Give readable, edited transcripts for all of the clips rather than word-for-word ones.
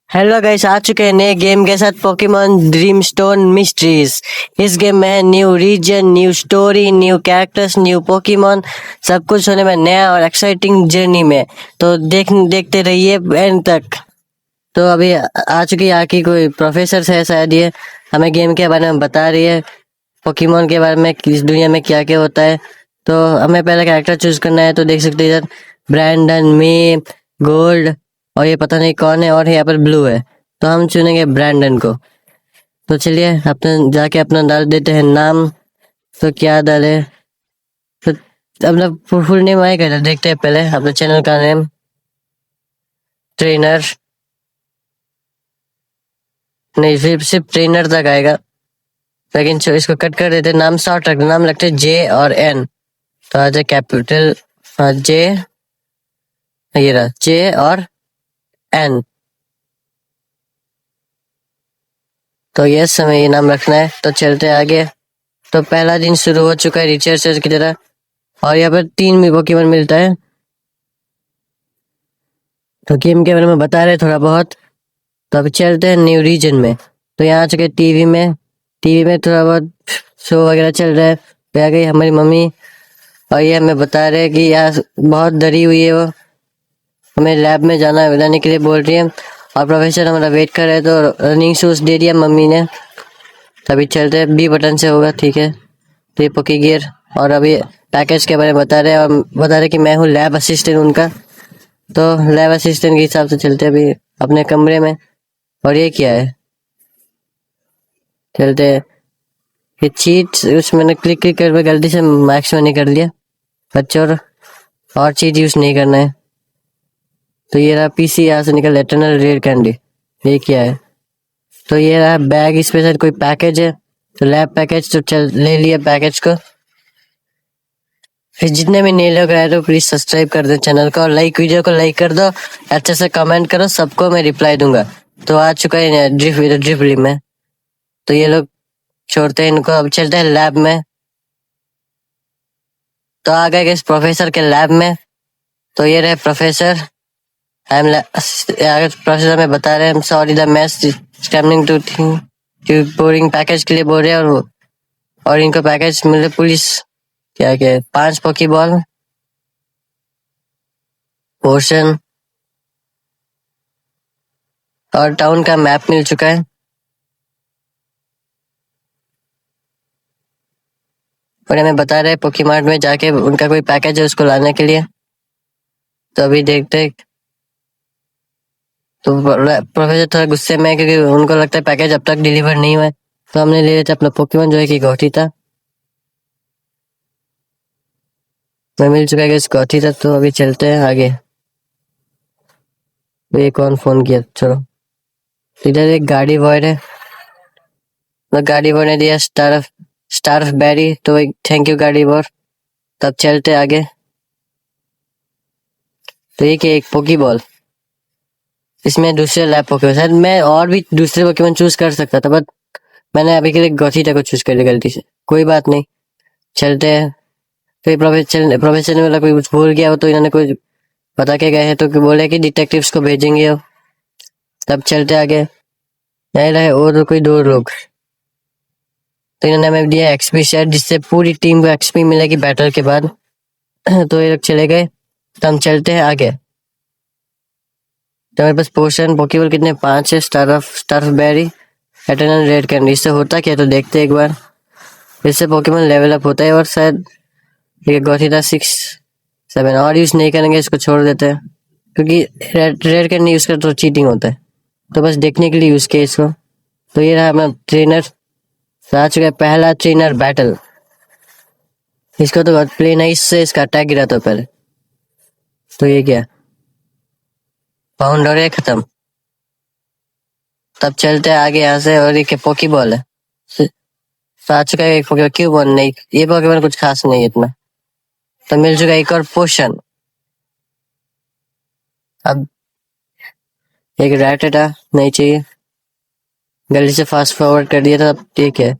Hello guys, आ चुके हैं नए गेम के साथ पोकेमॉन ड्रीम स्टोन मिस्ट्रीज। इस गेम में है new region, new story, new characters, new Pokemon. सब कुछ होने में नया और एक्साइटिंग जर्नी में। तो देखते रहिए एंड तक। तो अभी आ चुकी है आकी कोई प्रोफेसर है शायद, ये हमें गेम के बारे में बता रही है, पोकेमॉन के बारे में, इस दुनिया में क्या क्या होता है। तो हमें पहले कैरेक्टर चूज करना है। तो देख सकते हैं इधर ब्रैंडन, मे, गोल्ड और ये पता नहीं कौन है, और यहाँ पर ब्लू है। तो हम चुनेंगे ब्रैंडन को। तो चलिए अपने जाके अपना डाल देते हैं नाम। तो क्या डाले? तो अपना फुल नेम आएगा, देखते हैं पहले अपने चैनल का नेम। ट्रेनर नहीं, सिर्फ ट्रेनर तक आएगा, लेकिन इसको कट कर देते। नाम शॉर्ट रखते, नाम लगते जे और एन। तो आ जाए कैपिटल जे, ये रहा जे और एन। तो यस, हमें ये नाम रखना है। तो चलते आगे। तो पहला दिन शुरू हो चुका है रिसर्चर की तरह, और यहाँ पर 3 भी पोकेमॉन मिलता है। तो गेम के बारे में बता रहे थोड़ा बहुत। तो अभी चलते हैं न्यू रीजन में। तो यहाँ आ चुके टीवी में थोड़ा बहुत शो वगैरह चल रहा है। पे आ गई हमारी मम्मी, और ये हमें बता रहे हैं कि यहाँ बहुत डरी हुई है वो, हमें लैब में जाने के लिए बोल रही है। और प्रोफेसर हमारा वेट कर रहे हैं। तो रनिंग शूज दे दिया मम्मी ने। तभी चलते हैं, बी बटन से होगा, ठीक है। तो ये पोकी गियर, और अभी पैकेज के बारे में बता रहे हैं, और बता रहे कि मैं हूँ लैब असिस्टेंट उनका। तो लैब असिस्टेंट के हिसाब से चलते हैं अभी अपने कमरे में। और ये क्या है? चलते हैं। ये चीट, उस मैंने क्लिक कर गलती से मैक्स में नहीं कर लिया बच्चों, और चीज यूज नहीं करना है। तो ये रहा पीसी, यहाँ से निकल एटर्नल रेड कैंडी। ये क्या है? तो ये रहा बैग, इस पे शायद कोई पैकेज है। तो लैब पैकेज, तो चल ले लिया पैकेज को। फिर जितने भी नए लोग आए तो प्लीज सब्सक्राइब कर दो चैनल को, और वीडियो को लाइक कर दो, अच्छे से कमेंट करो, सबको मैं रिप्लाई दूंगा। तो आ चुका है ड्रिफ्ट में। तो ये लोग छोड़ते हैं इनको, अब चलते हैं लैब में। तो आ गए इस प्रोफेसर के लैब में। तो ये रहे प्रोफेसर। प्रोफेसर में बता रहे हैं, sorry the mess coming to boring package के लिए बोल रहे हैं। और इनको पैकेज मिले पुलिस, क्या क्या है, 5 पोकीबॉल, पोर्शन और टाउन का मैप मिल चुका है। और हमें बता रहे हैं पोकीमार्ट में जाके उनका कोई पैकेज है उसको लाने के लिए। तो अभी देखते हैं। तो प्रोफेसर थोड़ा गुस्से में है, क्योंकि उनको लगता है पैकेज अब तक डिलीवर नहीं हुआ है। तो हमने ले लिया अपना पोकेमॉन, जो है कि गौठी था। मैं मिल चुका है इस गौठी तक। तो अभी चलते हैं आगे। तो ये कौन फोन किया? चलो, इधर एक गाड़ी बॉय है। तो गाड़ी बॉय ने दिया स्टार बैरी, तो थैंक यू गाड़ी बॉय। तब चलते आगे। तो ये क्या, एक पोकी बॉल, इसमें दूसरे लैब पोकेमॉन, शायद मैं और भी दूसरे पोकेमॉन चूज कर सकता था, बट मैंने अभी के लिए गौथीटा को चूज कर लिया गलती से। कोई बात नहीं, चलते हैं। फिर प्रोफेसर ने बोला कोई कुछ भूल गया हो तो इन्होंने कुछ बता के गए हैं, तो बोले कि डिटेक्टिव्स को भेजेंगे हो। तब चलते आगे। नहीं रहे और कोई 2 लोग। तो इन्होंने हमें दिया एक्सपी शेयर, जिससे पूरी टीम को एक्सपी मिलेगी बैटल के बाद। तो ये लोग चले गए। तो हम चलते हैं आगे। तो मेरे पास पोशन पोकेबॉल कितने, 5 है। Star of berry, eternal red candy. इससे होता क्या, तो देखते हैं एक बार। इससे पोकेमॉन लेवल अप होता है, और शायद ये गौथीटा 6 7 और यूज नहीं करेंगे, इसको छोड़ देते हैं, क्योंकि रेड कैंडी यूज कर तो चीटिंग होता है। तो बस देखने के लिए यूज किया इसको। तो ये रहा अपना ट्रेनर। आ चुका है पहला ट्रेनर बैटल। इसको तो प्ले नाइस से इसका अटैक गिरा था पहले। तो ये क्या, पाउंड और ये खत्म। तब चलते हैं आगे यहाँ से। और ये क्या, पोकीबॉल है। तो आ चुका है एक पोकेमॉन, क्यों बॉल नहीं, ये पोकेमॉन कुछ खास नहीं है इतना। तो मिल चुका है एक और पोशन। अब एक रैटेटा नहीं चाहिए, गलती से फास्ट फॉरवर्ड कर दिया था। अब ठीक है,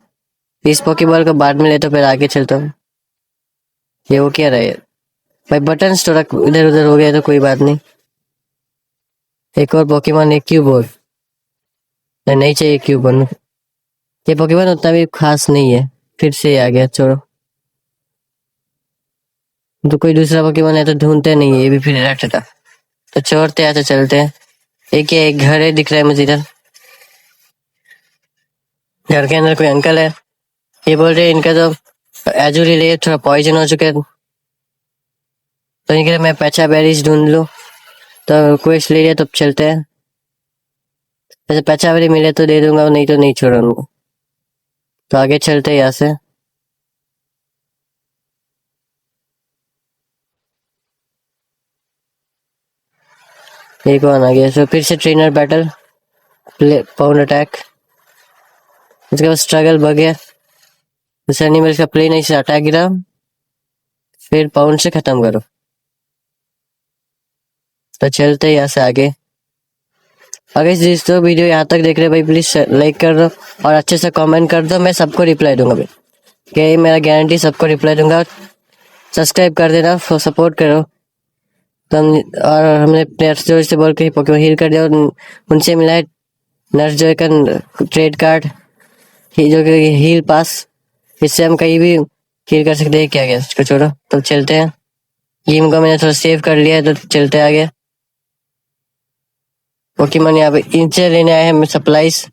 इस पोकेबॉल को बाद में ले, तो फिर आगे चलता हूँ। ये वो क्या रहे भाई, बटन थोड़ा इधर उधर हो गया, तो कोई बात नहीं। एक और पोकेमॉन, एक क्यूबोर्ड। नहीं चाहिए क्यों बनू, ये पोकेमोन उतना भी खास नहीं है। फिर से आ गया, छोड़ो। तो कोई दूसरा पोकेमोन है तो ढूंढते नहीं है, ये भी फिर रखता था। तो छोड़ते हैं, तो चलते हैं। एक ये एक घर है दिख रहा है मुझे इधर। घर के अंदर कोई अंकल है। ये बोल रहे हैं इनका तो एजुरी ले थोड़ा पॉइजन हो चुके हैं, तो इनके लिए मैं पैचा बेरीज ढूंढ लूँ। तो क्वेस्ट ले लिया, तो चलते हैं। वैसे पैचा बेरी मिले तो दे दूंगा, नहीं तो नहीं छोड़ूंगा। तो आगे चलते हैं यहाँ से। ये कौन आ गया? सो फिर से ट्रेनर बैटल, पाउंड अटैक। उसके बाद स्ट्रगल बग गया, उस एनिमल का प्ले नहीं से अटैक गिरा, फिर पाउंड से खत्म करो। तो चलते हैं यहाँ से आगे। अगर इस दोस्तों वीडियो यहाँ तक देख रहे भाई, प्लीज लाइक कर दो और अच्छे से कमेंट कर दो, मैं सबको रिप्लाई दूंगा भाई। ये मेरा गारंटी, सबको रिप्लाई दूंगा। सब्सक्राइब कर देना, सपोर्ट करो। तो और हमने नर्स जो से बोल के पोकेमोन हील कर दिया, और उनसे मिला है नर्स जो का ट्रेड कार्ड, जो कि हील पास। इससे हम कहीं भी हील कर सकते हैं। क्या गया इसको छोड़ो, तो चलते हैं। गेम को मैंने थोड़ा सेव कर लिया है, तो चलते आगे। पोकेमोन यहाँ पे इनसे लेने आए हैं सप्लाईज।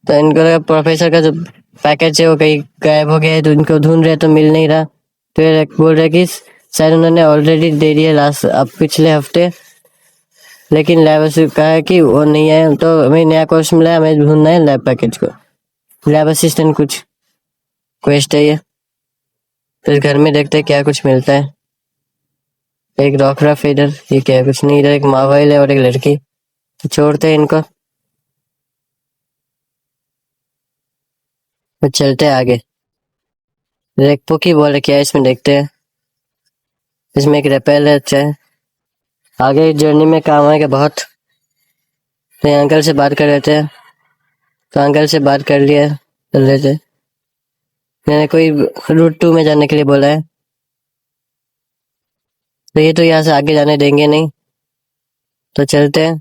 तो इनको प्रोफेसर का जो पैकेज है वो कहीं गायब हो गया है, तो इनको ढूंढ रहे तो मिल नहीं रहा। तो ये बोल रहे कि शायद उन्होंने ऑलरेडी दे दिया लास्ट, अब पिछले हफ्ते। लेकिन लैब से कहा है कि वो नहीं है, तो हमें नया कोर्स मिला है, हमें ढूंढना है लैब पैकेज को। लैब असिस्टेंट कुछ क्वेस्ट है ये। तो इस घर में देखते हैं क्या कुछ मिलता है। एक रॉकरा फेडर, ये क्या है? कुछ नहीं। इधर एक मोबाइल है और एक लड़की। तो छोड़ते हैं इनको, तो चलते हैं आगे। एक पोकी बॉल है, क्या है इसमें देखते हैं। इसमें एक रेपेल है, अच्छा है। आगे जर्नी में काम आएगा बहुत। तो अंकल से बात कर लेते हैं। तो अंकल से बात कर लिया, चल लेते। मैंने कोई रूट 2 में जाने के लिए बोला है, तो ये तो यहाँ से आगे जाने देंगे नहीं। तो चलते हैं।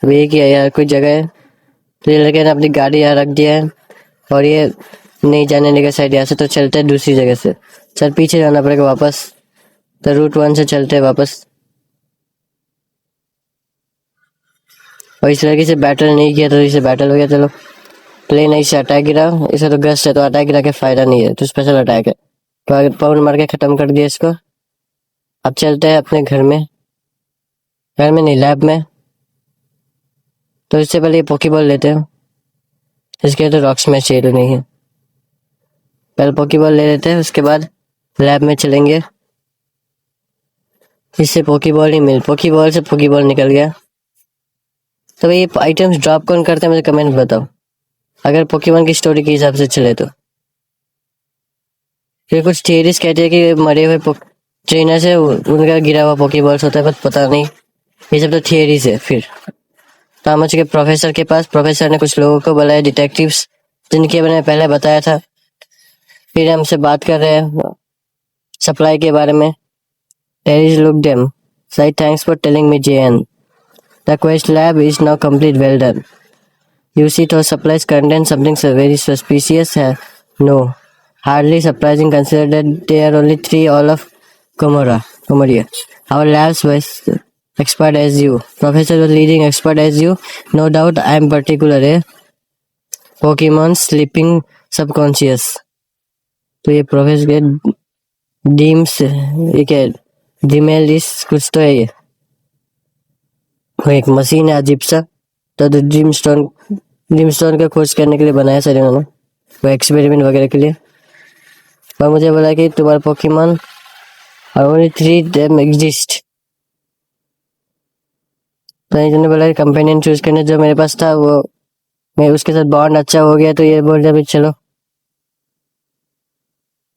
अब ये क्या यार, कोई जगह है। तो ये लड़के ने अपनी गाड़ी यहाँ रख दिया है, और ये नहीं जाने देगा शायद यहाँ से। तो चलते हैं दूसरी जगह से। सर पीछे जाना पड़ेगा वापस। तो रूट 1 से चलते हैं वापस। और इस लड़की से बैटल नहीं किया, तो इसे बैटल हो गया। चलो, प्लेन ऐसे अटैक गिरा। इसे तो गस्ट है, तो अटैक गिरा के फायदा नहीं है, तो स्पेशल अटैक है। तो पाउंड मार के खत्म कर दिया इसको। अब चलते हैं अपने घर में। घर में नहीं, लैब में। तो इससे पहले ये पोकीबॉल लेते हैं। इसके तो रॉक्स में चाहिए नहीं है। पहले पोकीबॉल ले लेते हैं, उसके बाद लैब में चलेंगे। इससे पोकीबॉल ही मिल, पोकीबॉल से पोकीबॉल निकल गया। तो ये आइटम्स ड्रॉप कौन करते हैं मुझे कमेंट में बताओ, अगर पोकेमॉन की स्टोरी के हिसाब से चले तो। फिर कुछ थियरीज कहते हैं कि मरे हुए ट्रेनर से उनका गिरा हुआ पोकेबॉल्स होता है, पर पता नहीं। ये सब तो थियरीज है। फिर तो हम के प्रोफेसर के पास। प्रोफेसर ने कुछ लोगों को बुलाया, डिटेक्टिव्स, जिनके मैंने पहले बताया था। फिर हमसे बात कर रहे हैं सप्लाई के बारे में। टेरिस look them, side thanks for telling me JN, the quest lab is now complete, well done. You see those supplies contain something so very suspicious? No, hardly surprising considering that there are only 3 all of Comoria. Our lab's was expert as you. Professor was leading expert as you. No doubt I am particular, Pokemon sleeping subconscious. तो ये professor के deems, ये क्या डिमेलिस कुछ तो है ये। वो एक मशीन है अजीब सा। तो ड्रीम स्टोन का खोज करने के लिए बनाया सर इन्होंने, वो एक्सपेरिमेंट वगैरह के लिए। और मुझे बोला कि तुम्हारा पोकेमॉन ओनली 3 देम एग्जिस्ट। तो इन्होंने बोला कि कंपेनियन चूज करने, जो मेरे पास था वो मैं उसके साथ बॉन्ड अच्छा हो गया। तो ये बोल रहे चलो,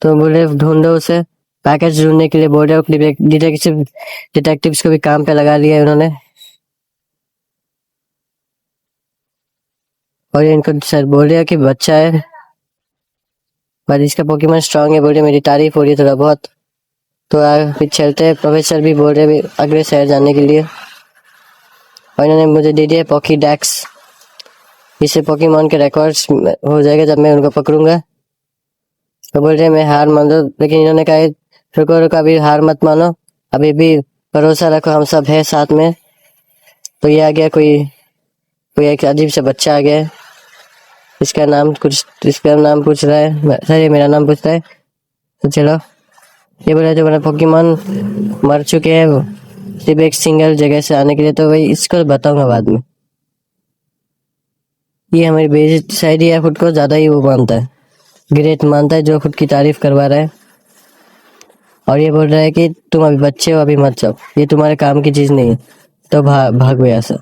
तो बोले ढूंढो उसे। पैकेज ढूंढने के लिए बोल रहे। डिटेक्टिव्स को भी काम पे लगा लिया उन्होंने। और इनको सर बोल रहे कि बच्चा है पर इसका पोकेमॉन स्ट्रांग है, बोल रहे। मेरी तारीफ हो रही है थोड़ा बहुत। तो फिर चलते हैं। प्रोफेसर भी बोल रहे भी अगले शहर जाने के लिए, और इन्होंने मुझे दे दिया पॉकी डैक्स। इससे पोकेमॉन के रिकॉर्ड्स हो जाएगा जब मैं उनको पकड़ूंगा। तो बोल रहे मैं हार मान लो, लेकिन इन्होंने कहा रुको रुको, अभी हार मत मानो, अभी भी भरोसा रखो, हम सब है साथ में। तो ये आ गया कोई एक अजीब सा बच्चा आ गया है। इसका नाम पूछ रहा है, सर ये मेरा नाम पूछता है। तो चलो, ये बोला जो मेरा पोकेमॉन मर चुके हैं वो सिर्फ एक सिंगल जगह से आने के लिए, तो भाई इसको बताऊंगा बाद में। ये हमारी बेइज्जती शायद ही है, खुद को ज्यादा ही वो मानता है, ग्रेट मानता है, जो खुद की तारीफ करवा रहा है। और ये बोल रहा है कि तुम अभी बच्चे हो, अभी मत जाओ, ये तुम्हारे काम की चीज नहीं है। तो भाग गया ऐसा।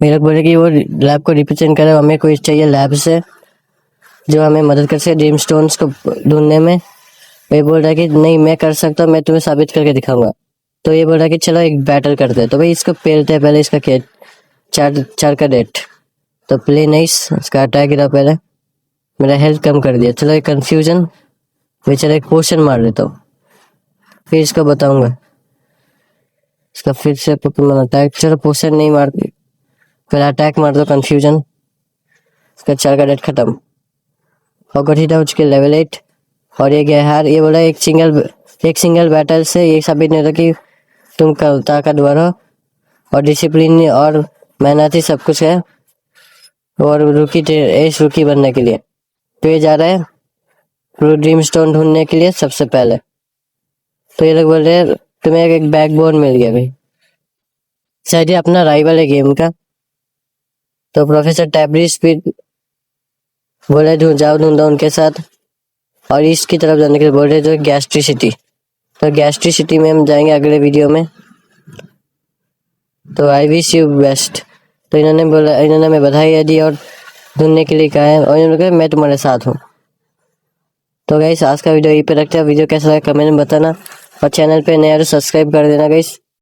मेरे लोग बोले कि वो लैब को रिप्रेजेंट करे, हमें कोई चाहिए लैब से जो हमें मदद कर सके ड्रीम स्टोन्स को ढूंढने में। ये बोल रहा है कि नहीं मैं कर सकता हूँ, मैं तुम्हें साबित करके दिखाऊंगा। तो ये बोल रहा है कि चलो एक बैटल करते हैं। तो भाई इसको पेलते हैं पहले, इसका क्या चार का डेट। तो प्ले नाइस, इसका अटैक गिरा पहले, मेरा हेल्थ कम कर दिया। चलो एक कंफ्यूजन, चलो एक पोशन मार लेता हूँ, फिर इसको बताऊंगा। इसका फिर से पोकेमॉन अटैक, चलो पोशन नहीं मारती, पहले अटैक मार दो कंफ्यूजन। इसका 4 का डेट खत्म। और गठित हो चुके लेवल 8, और ये गया हार। ये बोला एक सिंगल बैटल से ये साबित नहीं होता कि तुम ताकतवर हो, और डिसिप्लिन और मेहनती सब कुछ है, और रुकी बनने के लिए। तो ये जा रहा है ड्रीम स्टोन ढूंढने के लिए सबसे पहले। तो ये लोग बोल रहे हैं तुम्हें एक बैकबोन मिल गया भाई, शायद ये अपना राइवल है गेम का। तो प्रोफेसर टैब्रिस भी बोले ढूंढो उनके साथ, और ईस्ट की तरफ जाने के लिए बोल रहे जो गैस्ट्री सिटी। तो गैस्ट्री सिटी में हम जाएंगे अगले वीडियो में। तो आई विश यू बेस्ट। तो इन्होंने हमें बधाई दी और ढूंढने के लिए कहा है, और इन्होंने कहा मैं तुम्हारे साथ हूँ। तो गाइस आज का वीडियो यहीं पे रखते हैं। वीडियो कैसा लगा कमेंट में बताना, और चैनल पे नया तो सब्सक्राइब कर देना गाइस।